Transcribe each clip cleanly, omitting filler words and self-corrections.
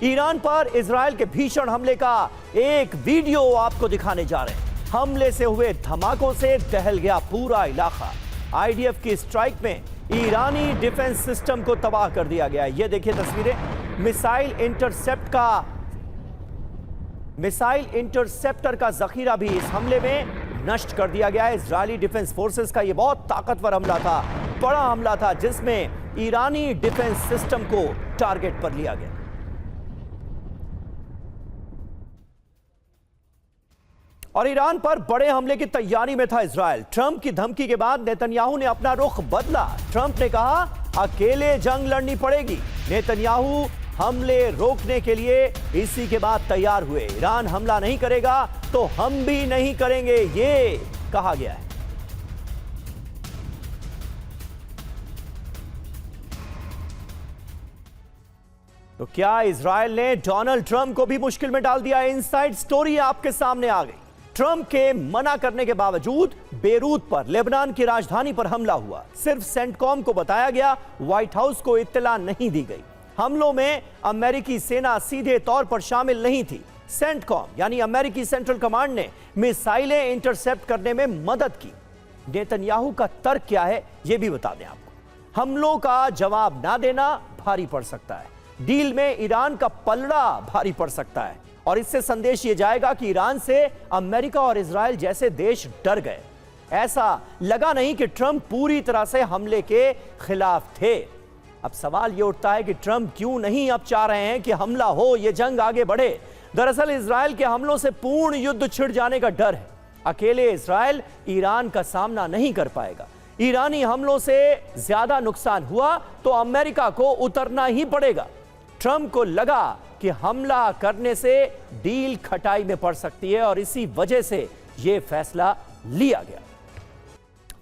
Iran पर Israel के भीषण हमले का एक वीडियो आपको दिखाने जा रहे हैं। हमले से हुए धमाकों से दहल गया पूरा इलाका। आईडीएफ की स्ट्राइक में ईरानी डिफेंस सिस्टम को तबाह कर दिया गया। यह देखिए तस्वीरें। मिसाइल इंटरसेप्टर का जखीरा भी इस हमले में नष्ट कर दिया गया। इजरायली डिफेंस फोर्सेस का यह बहुत ताकतवर हमला था, बड़ा हमला था, जिसमें ईरानी डिफेंस सिस्टम को टारगेट पर लिया गया। और ईरान पर बड़े हमले की तैयारी में था इजराइल। ट्रंप की धमकी के बाद नेतन्याहू ने अपना रुख बदला। ट्रंप ने कहा अकेले जंग लड़नी पड़ेगी। नेतन्याहू हमले रोकने के लिए इसी के बाद तैयार हुए। ईरान हमला नहीं करेगा तो हम भी नहीं करेंगे, ये कहा गया है। तो क्या इजराइल ने डोनाल्ड ट्रंप को भी मुश्किल में डाल दिया? इनसाइड स्टोरी आपके सामने आ गई। ट्रंप के मना करने के बावजूद बेरूत पर, लेबनान की राजधानी पर हमला हुआ। सिर्फ सेंटकॉम को बताया गया, व्हाइट हाउस को इत्तला नहीं दी गई। हमलों में अमेरिकी सेना सीधे तौर पर शामिल नहीं थी। सेंटकॉम यानी अमेरिकी सेंट्रल कमांड ने मिसाइलें इंटरसेप्ट करने में मदद की। नेतन्याहू का तर्क क्या है, यह भी बता दें आपको। हमलों का जवाब ना देना भारी पड़ सकता है। डील में ईरान का पलड़ा भारी पड़ सकता है और इससे संदेश यह जाएगा कि ईरान से अमेरिका और इजराइल जैसे देश डर गए। ऐसा लगा नहीं कि ट्रंप पूरी तरह से हमले के खिलाफ थे। अब सवाल यह उठता है कि ट्रंप क्यों नहीं अब चाह रहे हैं कि हमला हो, यह जंग आगे बढ़े। दरअसल इजराइल के हमलों से पूर्ण युद्ध छिड़ जाने का डर है। अकेले इजराइल ईरान का सामना नहीं कर पाएगा। ईरानी हमलों से ज्यादा नुकसान हुआ तो अमेरिका को उतरना ही पड़ेगा। ट्रंप को लगा कि हमला करने से डील खटाई में पड़ सकती है और इसी वजह से यह फैसला लिया गया।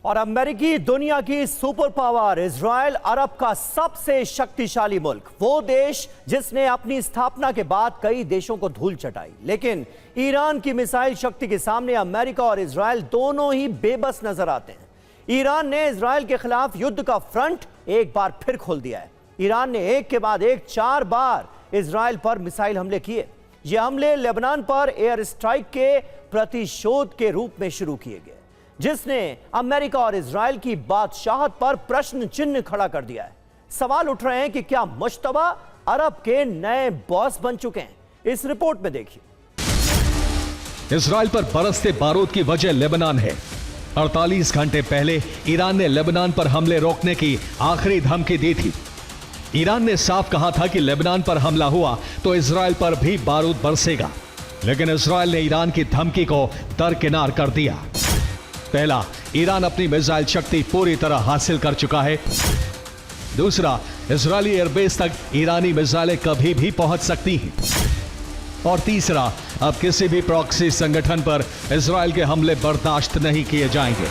और अमेरिकी दुनिया की सुपर पावर इजराइल, अरब का सबसे शक्तिशाली मुल्क, वो देश जिसने अपनी स्थापना के बाद कई देशों को धूल चटाई। लेकिन ईरान की मिसाइल शक्ति के सामने अमेरिका और इजराइल दोनों ही बेबस नजर आते हैं। ईरान ने इजराइल के खिलाफ युद्ध का फ्रंट एक बार फिर खोल दिया है। ईरान ने एक के बाद एक 4 बार इजराइल पर मिसाइल हमले किए। ये हमले लेबनान पर एयर स्ट्राइक के प्रतिशोध के रूप में शुरू किए गए, जिसने अमेरिका और इजराइल की बादशाहत पर प्रश्न चिन्ह खड़ा कर दिया है। सवाल उठ रहे हैं कि क्या मुश्तबा अरब के नए बॉस बन चुके हैं? इस रिपोर्ट में देखिए। इजराइल पर बरसते बारूद की वजह लेबनान है। 48 घंटे पहले ईरान ने लेबनान पर हमले रोकने की आखिरी धमकी दी थी। ईरान ने साफ कहा था कि लेबनान पर हमला हुआ तो इजराइल पर भी बारूद बरसेगा, लेकिन इजराइल ने ईरान की धमकी को दरकिनार कर दिया। पहला, ईरान अपनी मिसाइल शक्ति पूरी तरह हासिल कर चुका है। दूसरा, इजरायली एयरबेस तक ईरानी मिसाइलें कभी भी पहुंच सकती हैं। और तीसरा, अब किसी भी प्रॉक्सी संगठन पर इजराइल के हमले बर्दाश्त नहीं किए जाएंगे।